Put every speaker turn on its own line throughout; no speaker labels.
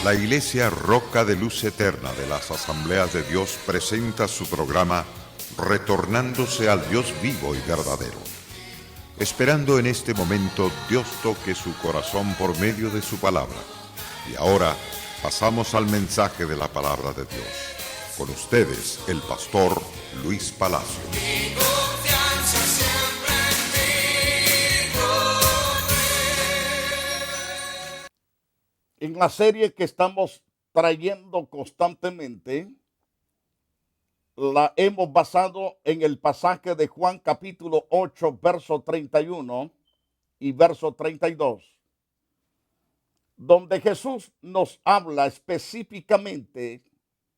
La Iglesia Roca de Luz Eterna de las Asambleas de Dios presenta su programa Retornándose al Dios vivo y verdadero. Esperando en este momento Dios toque su corazón por medio de su palabra. Y ahora pasamos al mensaje de la palabra de Dios. Con ustedes, el pastor Luis Palacio.
En la serie que estamos trayendo constantemente, la hemos basado en el pasaje de Juan capítulo 8, verso 31 y verso 32, donde Jesús nos habla específicamente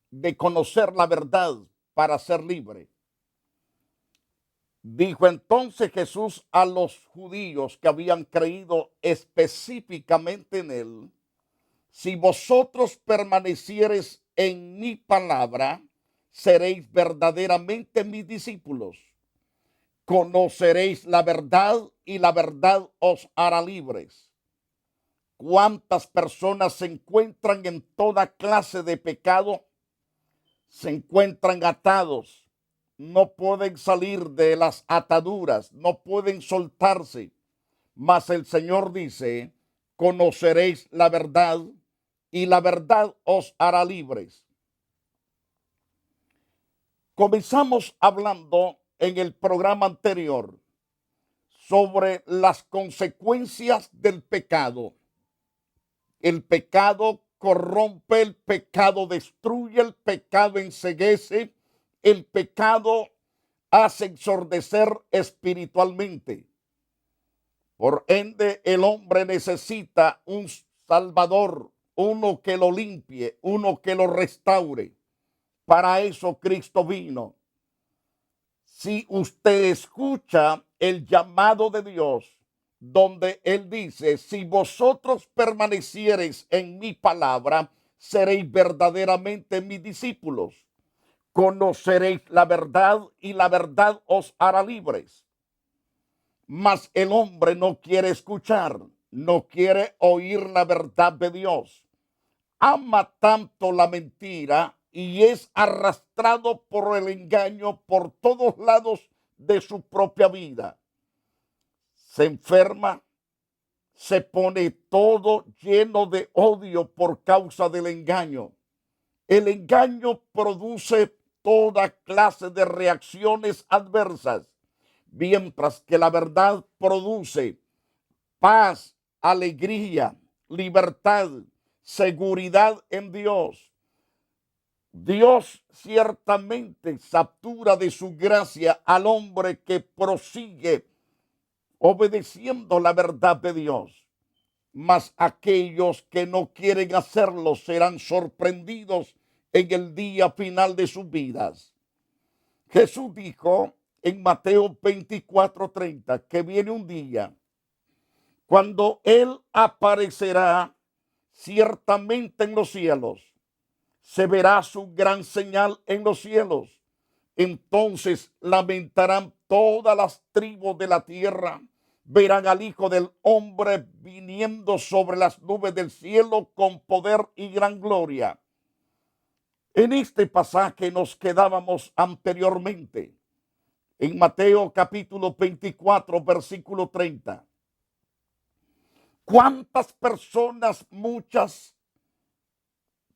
de conocer la verdad para ser libre. Dijo entonces Jesús a los judíos que habían creído específicamente en él: si vosotros permaneciereis en mi palabra, seréis verdaderamente mis discípulos. Conoceréis la verdad y la verdad os hará libres. ¿Cuántas personas se encuentran en toda clase de pecado? Se encuentran atados, no pueden salir de las ataduras, no pueden soltarse. Mas el Señor dice: conoceréis la verdad y la verdad os hará libres. Comenzamos hablando en el programa anterior sobre las consecuencias del pecado. El pecado corrompe, el pecado destruye, el pecado enceguece, el pecado hace ensordecer espiritualmente. Por ende, el hombre necesita un Salvador, uno que lo limpie, uno que lo restaure. Para eso Cristo vino. Si usted escucha el llamado de Dios, donde Él dice: si vosotros permaneciereis en mi palabra, seréis verdaderamente mis discípulos. Conoceréis la verdad y la verdad os hará libres. Mas el hombre no quiere escuchar, no quiere oír la verdad de Dios. Ama tanto la mentira y es arrastrado por el engaño por todos lados de su propia vida. Se enferma, se pone todo lleno de odio por causa del engaño. El engaño produce toda clase de reacciones adversas, mientras que la verdad produce paz, alegría, libertad, seguridad en Dios. Dios ciertamente satura de su gracia al hombre que prosigue obedeciendo la verdad de Dios. Mas aquellos que no quieren hacerlo serán sorprendidos en el día final de sus vidas. Jesús dijo en Mateo 24:30 que viene un día cuando Él aparecerá ciertamente en los cielos. Se verá su gran señal en los cielos. Entonces lamentarán todas las tribus de la tierra. Verán al Hijo del Hombre viniendo sobre las nubes del cielo con poder y gran gloria. En este pasaje nos quedábamos anteriormente, en Mateo capítulo 24, versículo 30. ¿Cuántas personas? Muchas,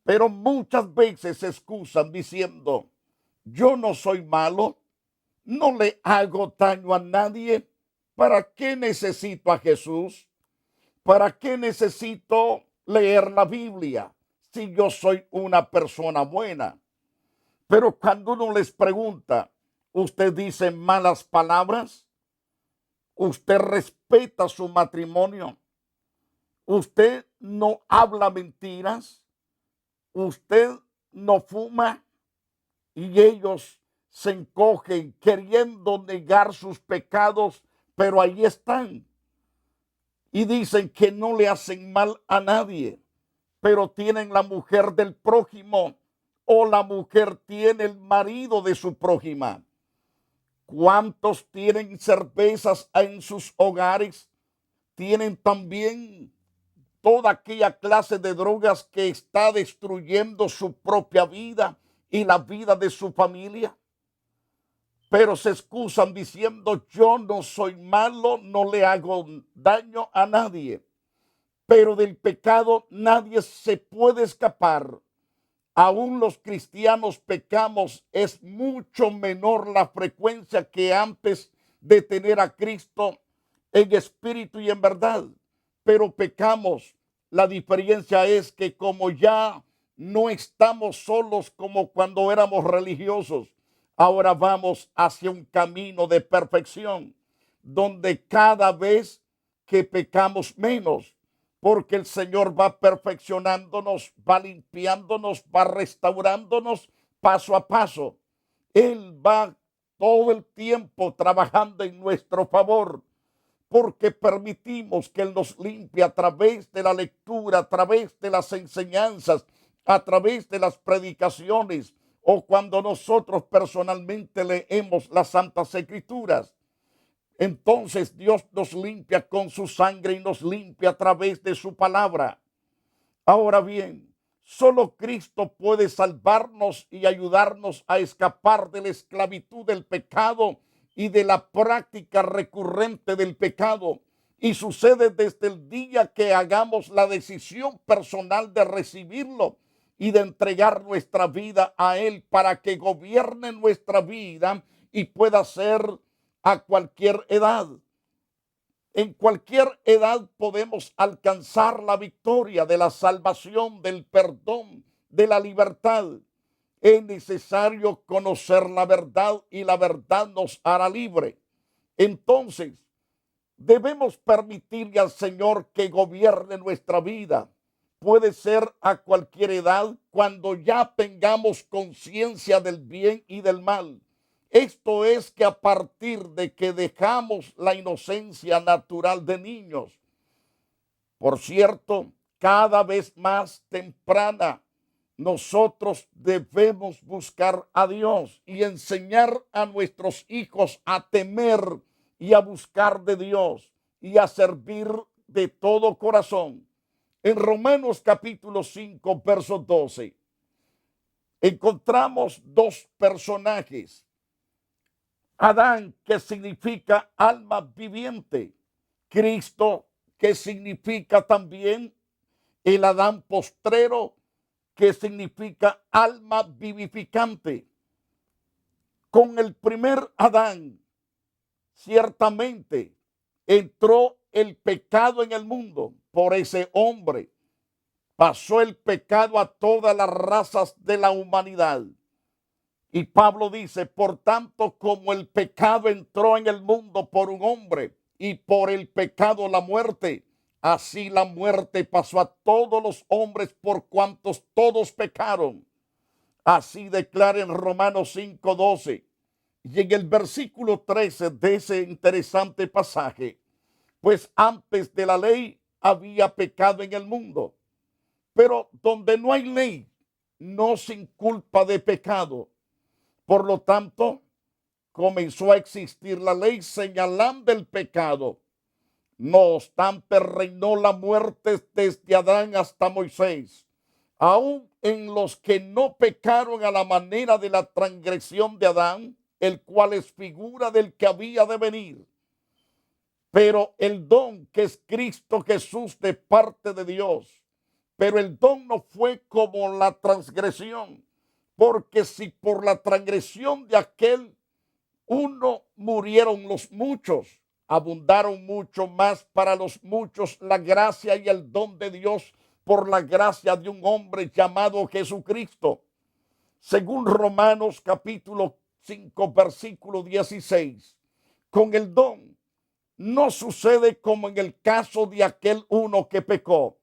pero muchas veces se excusan diciendo: yo no soy malo, no le hago daño a nadie. ¿Para qué necesito a Jesús? ¿Para qué necesito leer la Biblia si yo soy una persona buena? Pero cuando uno les pregunta: ¿usted dice malas palabras? ¿Usted respeta su matrimonio? ¿Usted no habla mentiras? ¿Usted no fuma? Y ellos se encogen queriendo negar sus pecados, pero ahí están. Y dicen que no le hacen mal a nadie, pero tienen la mujer del prójimo, o la mujer tiene el marido de su prójima. ¿Cuántos tienen cervezas en sus hogares? Tienen también toda aquella clase de drogas que está destruyendo su propia vida y la vida de su familia. Pero se excusan diciendo: yo no soy malo, no le hago daño a nadie. Pero del pecado nadie se puede escapar. Aún los cristianos pecamos, es mucho menor la frecuencia que antes de tener a Cristo en espíritu y en verdad. Pero pecamos. La diferencia es que como ya no estamos solos como cuando éramos religiosos, ahora vamos hacia un camino de perfección, donde cada vez que pecamos menos, porque el Señor va perfeccionándonos, va limpiándonos, va restaurándonos paso a paso. Él va todo el tiempo trabajando en nuestro favor, porque permitimos que Él nos limpie a través de la lectura, a través de las enseñanzas, a través de las predicaciones, o cuando nosotros personalmente leemos las Santas Escrituras. Entonces Dios nos limpia con su sangre y nos limpia a través de su palabra. Ahora bien, solo Cristo puede salvarnos y ayudarnos a escapar de la esclavitud del pecado y de la práctica recurrente del pecado. Y sucede desde el día que hagamos la decisión personal de recibirlo y de entregar nuestra vida a Él para que gobierne nuestra vida y pueda ser a cualquier edad. En cualquier edad podemos alcanzar la victoria de la salvación, del perdón, de la libertad. Es necesario conocer la verdad y la verdad nos hará libre. Entonces, debemos permitirle al Señor que gobierne nuestra vida. Puede ser a cualquier edad, cuando ya tengamos conciencia del bien y del mal. Esto es que a partir de que dejamos la inocencia natural de niños, por cierto, cada vez más temprana, nosotros debemos buscar a Dios y enseñar a nuestros hijos a temer y a buscar de Dios y a servir de todo corazón. En Romanos capítulo 5, verso 12, encontramos dos personajes. Adán, que significa alma viviente. Cristo, que significa también el Adán postrero, que significa alma vivificante. Con el primer Adán, ciertamente, entró el pecado en el mundo. Por ese hombre pasó el pecado a todas las razas de la humanidad. Y Pablo dice: por tanto, como el pecado entró en el mundo por un hombre, y por el pecado la muerte, así la muerte pasó a todos los hombres por cuantos todos pecaron. Así declara en Romanos 5:12. Y en el versículo 13 de ese interesante pasaje: pues antes de la ley había pecado en el mundo. Pero donde no hay ley, no se inculpa de pecado. Por lo tanto, comenzó a existir la ley señalando el pecado. No obstante, reinó la muerte desde Adán hasta Moisés, aún en los que no pecaron a la manera de la transgresión de Adán, el cual es figura del que había de venir. Pero el don, que es Cristo Jesús de parte de Dios, pero el don no fue como la transgresión. Porque si por la transgresión de aquel uno murieron los muchos, abundaron mucho más para los muchos la gracia y el don de Dios por la gracia de un hombre llamado Jesucristo. Según Romanos capítulo 5, versículo 16, con el don no sucede como en el caso de aquel uno que pecó.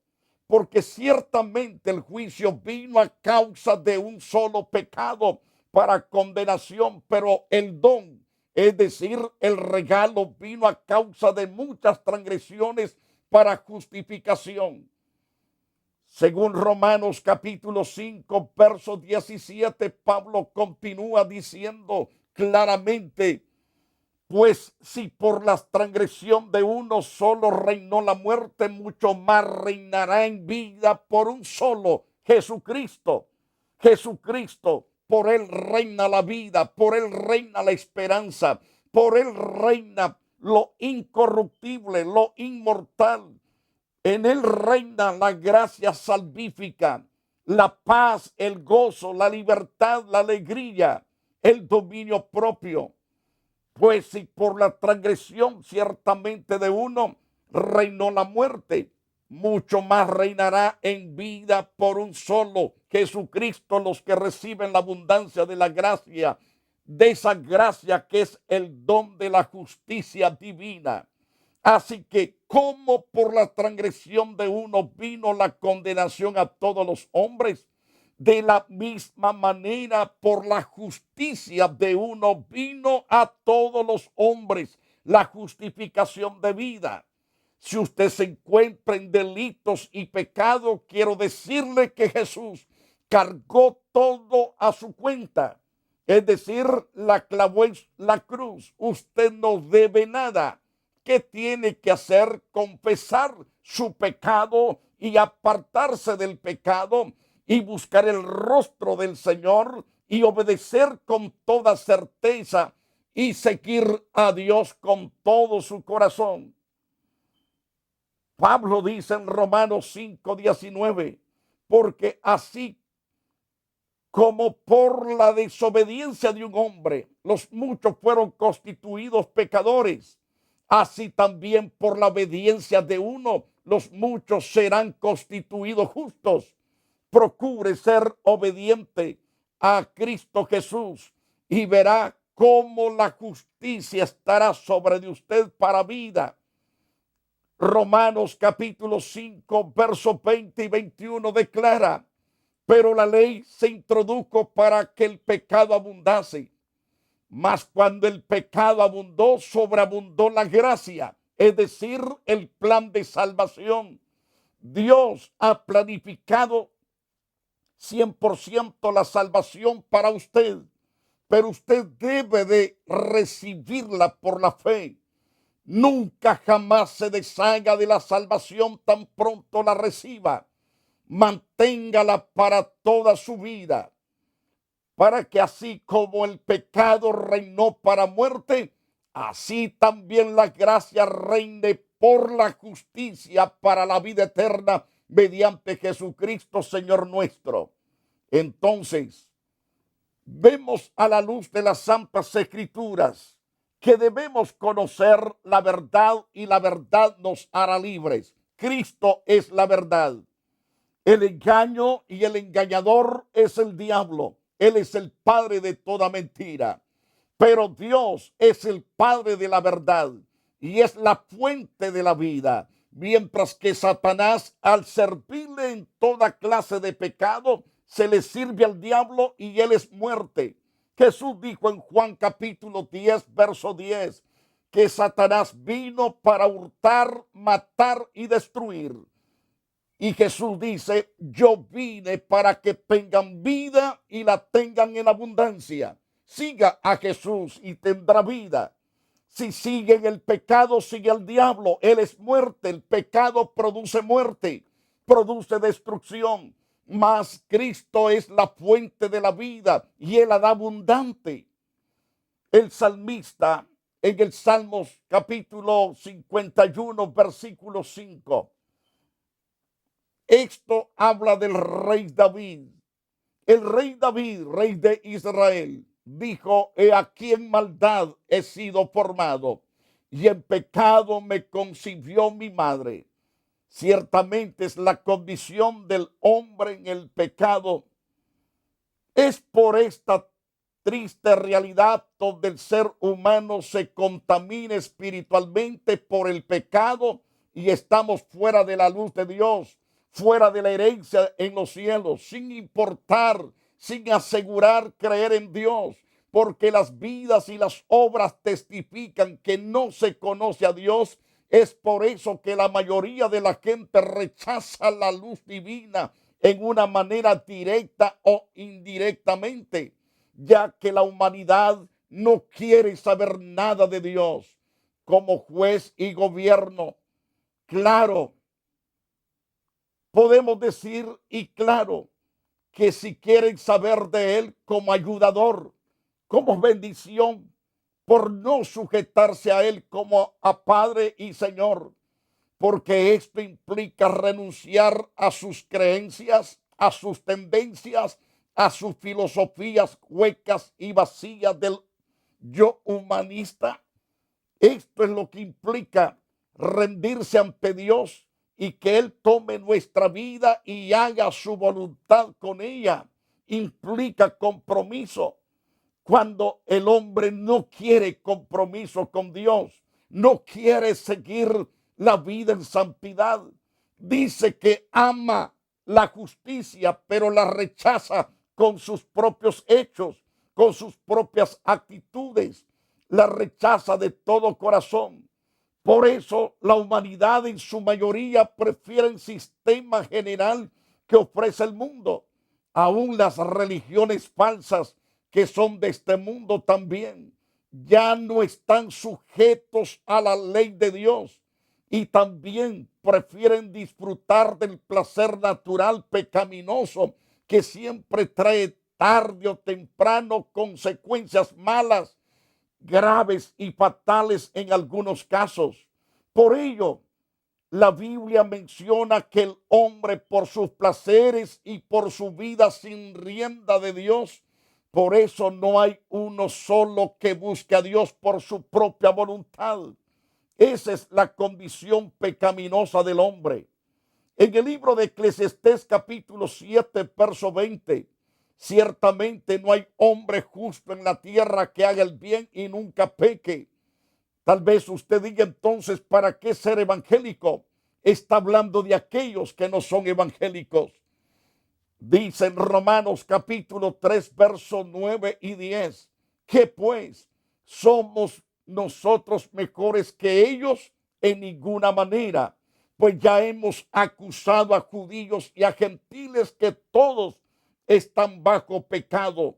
Porque ciertamente el juicio vino a causa de un solo pecado para condenación, pero el don, es decir, el regalo, vino a causa de muchas transgresiones para justificación. Según Romanos capítulo 5, verso 17, Pablo continúa diciendo claramente: Pues si por la transgresión de uno solo reinó la muerte, mucho más reinará en vida por un solo, Jesucristo. Jesucristo, por él reina la vida, por él reina la esperanza, por él reina lo incorruptible, lo inmortal. En él reina la gracia salvífica, la paz, el gozo, la libertad, la alegría, el dominio propio. Pues si por la transgresión ciertamente de uno reinó la muerte, mucho más reinará en vida por un solo, Jesucristo, los que reciben la abundancia de la gracia, de esa gracia que es el don de la justicia divina. Así que como por la transgresión de uno vino la condenación a todos los hombres, de la misma manera por la justicia de uno vino a todos los hombres la justificación de vida. Si usted se encuentra en delitos y pecado, quiero decirle que Jesús cargó todo a su cuenta. Es decir, la clavó en la cruz. Usted no debe nada. ¿Qué tiene que hacer? Confesar su pecado y apartarse del pecado y buscar el rostro del Señor y obedecer con toda certeza y seguir a Dios con todo su corazón. Pablo dice en Romanos 5:19, porque así como por la desobediencia de un hombre los muchos fueron constituidos pecadores, así también por la obediencia de uno los muchos serán constituidos justos. Procure ser obediente a Cristo Jesús y verá cómo la justicia estará sobre de usted para vida. Romanos capítulo 5, versos 20 y 21 declara: pero la ley se introdujo para que el pecado abundase. Mas cuando el pecado abundó, sobreabundó la gracia, es decir, el plan de salvación. Dios ha planificado 100% la salvación para usted, pero usted debe de recibirla por la fe. Nunca jamás se deshaga de la salvación tan pronto la reciba. Manténgala para toda su vida, para que así como el pecado reinó para muerte, así también la gracia reine por la justicia para la vida eterna mediante Jesucristo Señor nuestro. Entonces, vemos a la luz de las Santas Escrituras que debemos conocer la verdad y la verdad nos hará libres. Cristo es la verdad. El engaño y el engañador es el diablo. Él es el padre de toda mentira. Pero Dios es el padre de la verdad y es la fuente de la vida. Mientras que Satanás, al servirle en toda clase de pecado, se le sirve al diablo y él es muerte. Jesús dijo en Juan capítulo 10, verso 10, que Satanás vino para hurtar, matar y destruir. Y Jesús dice: yo vine para que tengan vida y la tengan en abundancia. Siga a Jesús y tendrá vida. Si sigue en el pecado, sigue al diablo. Él es muerte. El pecado produce muerte, produce destrucción. Mas Cristo es la fuente de la vida y él la da abundante. El salmista en el Salmos capítulo 51, versículo 5. Esto habla del rey David. El rey David, rey de Israel, dijo: he aquí en maldad he sido formado, y en pecado me concibió mi madre. Ciertamente es la condición del hombre en el pecado. Es por esta triste realidad donde el ser humano se contamina espiritualmente por el pecado y estamos fuera de la luz de Dios, fuera de la herencia en los cielos, sin importar, sin asegurar creer en Dios, porque las vidas y las obras testifican que no se conoce a Dios. Es por eso que la mayoría de la gente rechaza la luz divina en una manera directa o indirectamente, ya que la humanidad no quiere saber nada de Dios como juez y gobierno. Claro, podemos decir y claro que si quieren saber de Él como ayudador, como bendición, por no sujetarse a Él como a Padre y Señor, porque esto implica renunciar a sus creencias, a sus tendencias, a sus filosofías huecas y vacías del yo humanista. Esto es lo que implica rendirse ante Dios y que Él tome nuestra vida y haga su voluntad con ella. Implica compromiso. Cuando el hombre no quiere compromiso con Dios, no quiere seguir la vida en santidad, dice que ama la justicia, pero la rechaza con sus propios hechos, con sus propias actitudes, la rechaza de todo corazón. Por eso la humanidad en su mayoría prefiere el sistema general que ofrece el mundo. Aún las religiones falsas que son de este mundo también ya no están sujetos a la ley de Dios y también prefieren disfrutar del placer natural pecaminoso que siempre trae tarde o temprano consecuencias malas, graves y fatales en algunos casos. Por ello, la Biblia menciona que el hombre, por sus placeres y por su vida sin rienda de Dios, por eso no hay uno solo que busque a Dios por su propia voluntad. Esa es la condición pecaminosa del hombre. En el libro de Eclesiastés capítulo 7, verso 20, ciertamente no hay hombre justo en la tierra que haga el bien y nunca peque. Tal vez usted diga entonces, ¿para qué ser evangélico? Está hablando de aquellos que no son evangélicos. Dice en Romanos capítulo 3, versos 9 y 10, que pues somos nosotros mejores que ellos en ninguna manera, pues ya hemos acusado a judíos y a gentiles que todos están bajo pecado.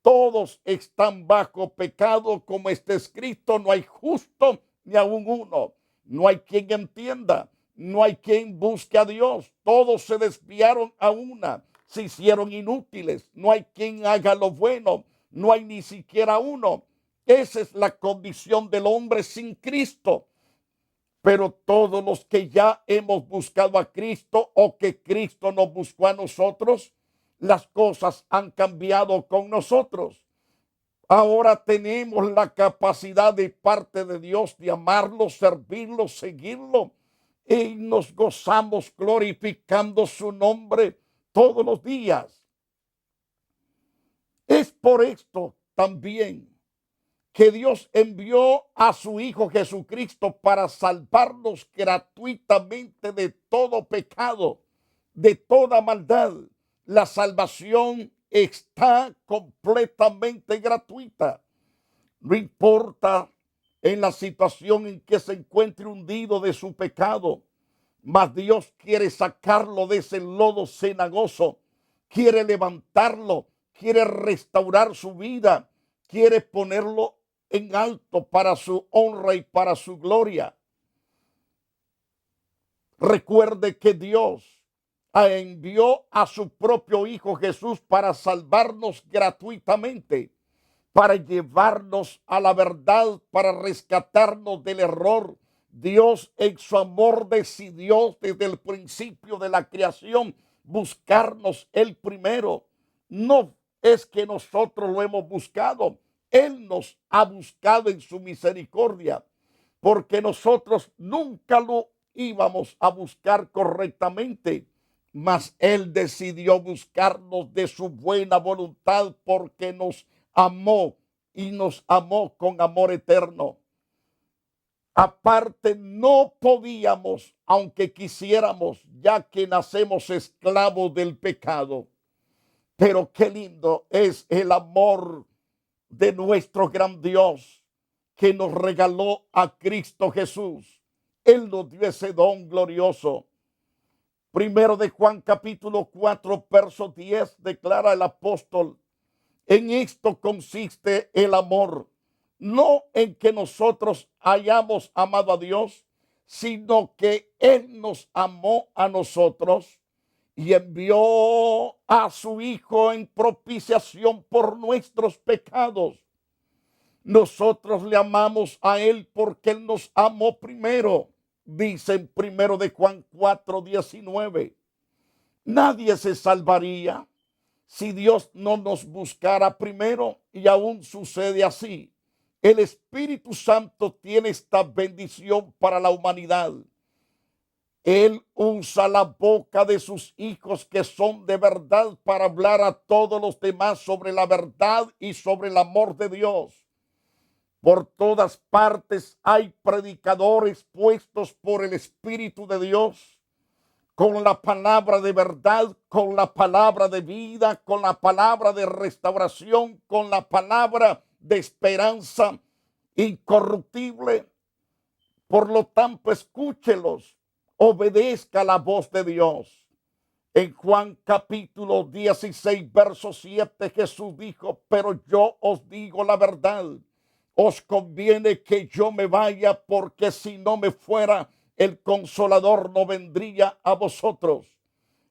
Todos están bajo pecado, como está escrito, no hay justo ni aun uno. No hay quien entienda, no hay quien busque a Dios. Todos se desviaron a una, se hicieron inútiles. No hay quien haga lo bueno, no hay ni siquiera uno. Esa es la condición del hombre sin Cristo. Pero todos los que ya hemos buscado a Cristo o que Cristo nos buscó a nosotros, las cosas han cambiado con nosotros. Ahora tenemos la capacidad de parte de Dios de amarlo, servirlo, seguirlo. Y nos gozamos glorificando su nombre todos los días. Es por esto también que Dios envió a su Hijo Jesucristo para salvarnos gratuitamente de todo pecado, de toda maldad. La salvación está completamente gratuita. No importa en la situación en que se encuentre hundido de su pecado, mas Dios quiere sacarlo de ese lodo cenagoso, quiere levantarlo, quiere restaurar su vida, quiere ponerlo en alto para su honra y para su gloria. Recuerde que Dios envió a su propio Hijo Jesús para salvarnos gratuitamente, para llevarnos a la verdad, para rescatarnos del error. Dios en su amor decidió desde el principio de la creación buscarnos Él primero. No es que nosotros lo hemos buscado, Él nos ha buscado en su misericordia, porque nosotros nunca lo íbamos a buscar correctamente, mas Él decidió buscarnos de su buena voluntad porque nos amó y nos amó con amor eterno. Aparte, no podíamos, aunque quisiéramos, ya que nacemos esclavos del pecado. Pero qué lindo es el amor de nuestro gran Dios que nos regaló a Cristo Jesús. Él nos dio ese don glorioso. Primero de Juan capítulo 4, verso 10 declara el apóstol: En esto consiste el amor, no en que nosotros hayamos amado a Dios, sino que Él nos amó a nosotros y envió a su Hijo en propiciación por nuestros pecados. Nosotros le amamos a Él porque Él nos amó primero, dice en 1 de Juan 4:19. Nadie se salvaría si Dios no nos buscara primero, y aún sucede así. El Espíritu Santo tiene esta bendición para la humanidad. Él usa la boca de sus hijos que son de verdad para hablar a todos los demás sobre la verdad y sobre el amor de Dios. Por todas partes hay predicadores puestos por el Espíritu de Dios, con la palabra de verdad, con la palabra de vida, con la palabra de restauración, con la palabra de esperanza incorruptible. Por lo tanto, escúchelos, obedezca la voz de Dios. En Juan capítulo 16, verso 7, Jesús dijo: pero yo os digo la verdad, os conviene que yo me vaya, porque si no me fuera, el Consolador no vendría a vosotros.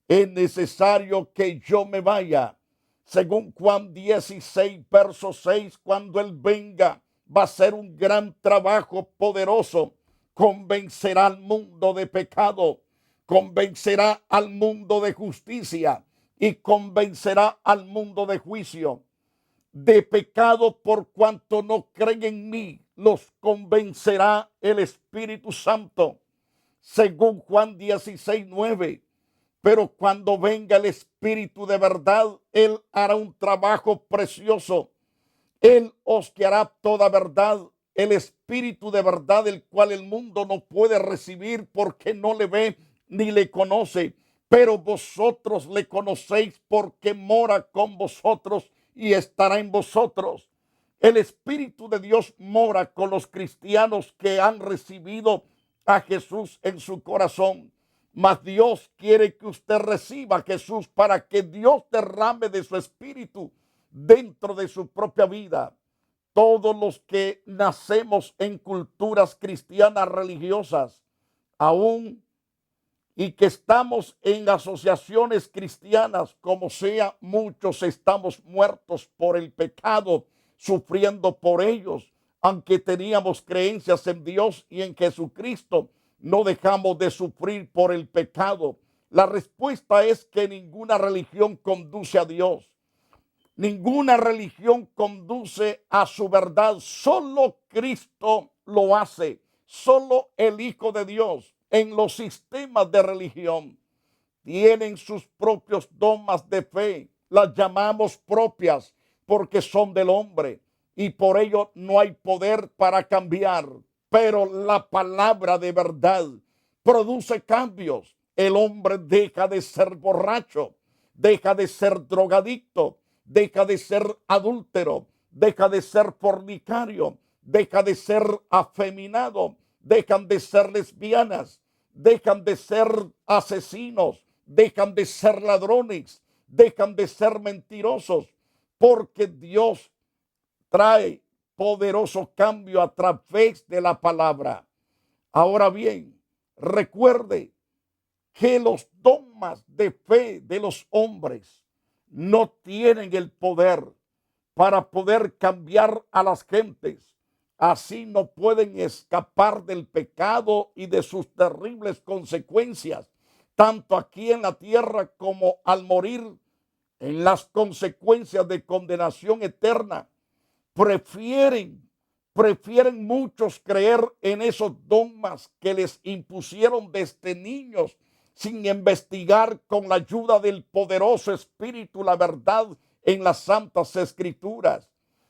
Es necesario que yo me vaya. Según Juan 16, verso 6, cuando Él venga, va a ser un gran trabajo poderoso. Convencerá al mundo de pecado, convencerá al mundo de justicia y convencerá al mundo de juicio. De pecado por cuanto no creen en mí, los convencerá el Espíritu Santo, según Juan 16:9. Pero cuando venga el Espíritu de verdad, Él hará un trabajo precioso. Él os guiará toda verdad, el Espíritu de verdad, el cual el mundo no puede recibir porque no le ve ni le conoce. Pero vosotros le conocéis porque mora con vosotros y estará en vosotros. El Espíritu de Dios mora con los cristianos que han recibido a Jesús en su corazón. Mas Dios quiere que usted reciba a Jesús para que Dios derrame de su Espíritu dentro de su propia vida. Todos los que nacemos en culturas cristianas religiosas, aún y que estamos en asociaciones cristianas, como sea, muchos estamos muertos por el pecado, sufriendo por ellos. Aunque teníamos creencias en Dios y en Jesucristo, no dejamos de sufrir por el pecado. La respuesta es que ninguna religión conduce a Dios. Ninguna religión conduce a su verdad. Solo Cristo lo hace. Solo el Hijo de Dios. En los sistemas de religión tienen sus propios dogmas de fe. Las llamamos propias porque son del hombre y por ello no hay poder para cambiar. Pero la palabra de verdad produce cambios. El hombre deja de ser borracho, deja de ser drogadicto, deja de ser adúltero, deja de ser fornicario, deja de ser afeminado, dejan de ser lesbianas, dejan de ser asesinos, dejan de ser ladrones, dejan de ser mentirosos, porque Dios trae poderoso cambio a través de la palabra. Ahora bien, recuerde que los dogmas de fe de los hombres no tienen el poder para poder cambiar a las gentes. Así no pueden escapar del pecado y de sus terribles consecuencias, tanto aquí en la tierra como al morir, en las consecuencias de condenación eterna. Prefieren muchos creer en esos dogmas que les impusieron desde niños, sin investigar con la ayuda del poderoso Espíritu la verdad en las Santas Escrituras.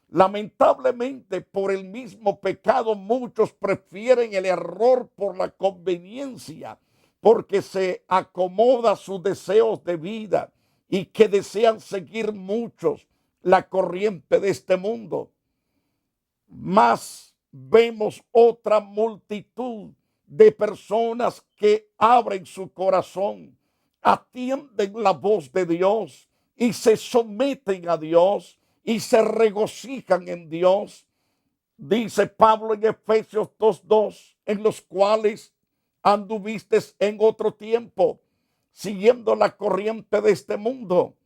Lamentablemente, por el mismo pecado, muchos prefieren el error por la conveniencia, porque se acomoda a sus deseos de vida y que desean seguir muchos la corriente de este mundo. Más vemos otra multitud de personas que abren su corazón, atienden la voz de Dios y se someten a Dios y se regocijan en Dios. Dice Pablo en Efesios 2:2, en los cuales anduviste en otro tiempo, siguiendo la corriente de este mundo,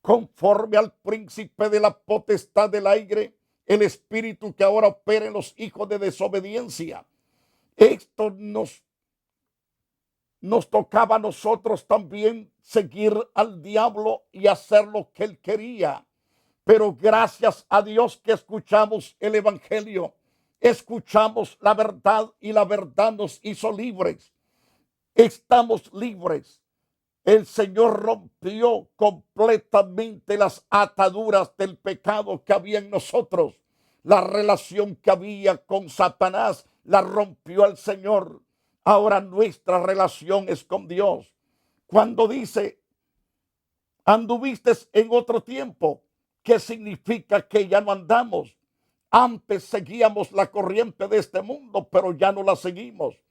conforme al príncipe de la potestad del aire, el espíritu que ahora opera en los hijos de desobediencia. Esto nos tocaba a nosotros también seguir al diablo y hacer lo que él quería. Pero gracias a Dios que escuchamos el evangelio, escuchamos la verdad y la verdad nos hizo libres. Estamos libres. El Señor rompió completamente las ataduras del pecado que había en nosotros. La relación que había con Satanás la rompió el Señor. Ahora nuestra relación es con Dios. Cuando dice, anduviste en otro tiempo, ¿qué significa? Que ya no andamos. Antes seguíamos la corriente de este mundo, pero ya no la seguimos.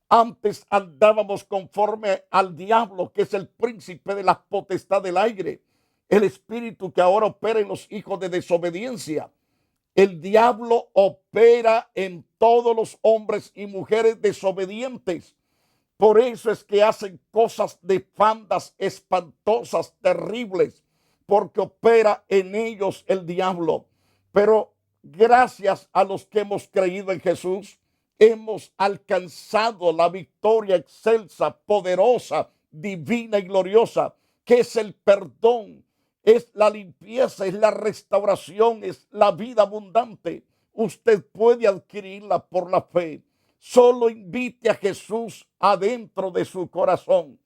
Antes andábamos conforme al diablo, que es el príncipe de la potestad del aire, el espíritu que ahora opera en los hijos de desobediencia. El diablo opera en todos los hombres y mujeres desobedientes. Por eso es que hacen cosas nefandas, espantosas, terribles, porque opera en ellos el diablo. Pero gracias a los que hemos creído en Jesús, hemos alcanzado la victoria excelsa, poderosa, divina y gloriosa, que es el perdón, es la limpieza, es la restauración, es la vida abundante. Usted puede adquirirla por la fe. Solo invite a Jesús adentro de su corazón.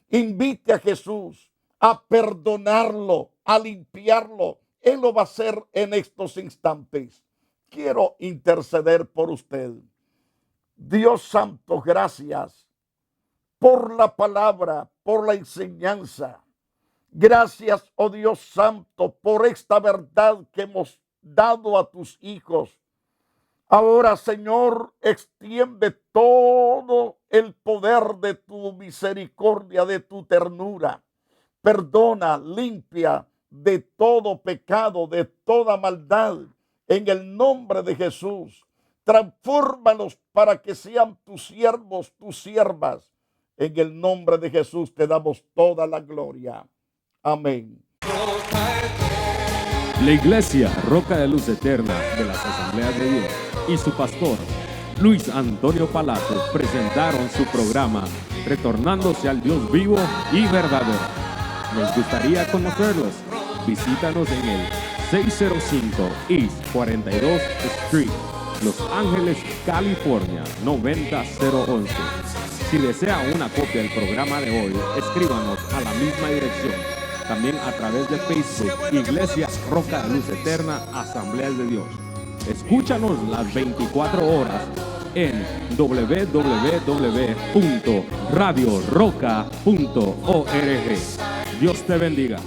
Invite a Jesús a perdonarlo, a limpiarlo. Él lo va a hacer en estos instantes. Quiero interceder por usted. Dios santo, gracias por la palabra, por la enseñanza. Gracias, oh Dios santo, por esta verdad que hemos dado a tus hijos. Ahora, Señor, extiende todo el poder de tu misericordia, de tu ternura. Perdona, limpia de todo pecado, de toda maldad, en el nombre de Jesús. Transfórmalos para que sean tus siervos, tus siervas. En el nombre de Jesús te damos toda la gloria. Amén.
La Iglesia Roca de Luz Eterna de las Asambleas de Dios y su pastor Luis Antonio Palacio presentaron su programa Retornándose al Dios vivo y verdadero. Nos gustaría conocerlos. Visítanos en el 605 East 42 Street, Los Ángeles, California 90011. Si desea una copia del programa de hoy, escríbanos a la misma dirección. También a través de Facebook, Iglesia Roca de Luz Eterna, Asambleas de Dios. Escúchanos las 24 horas en www.radioroca.org. Dios te bendiga.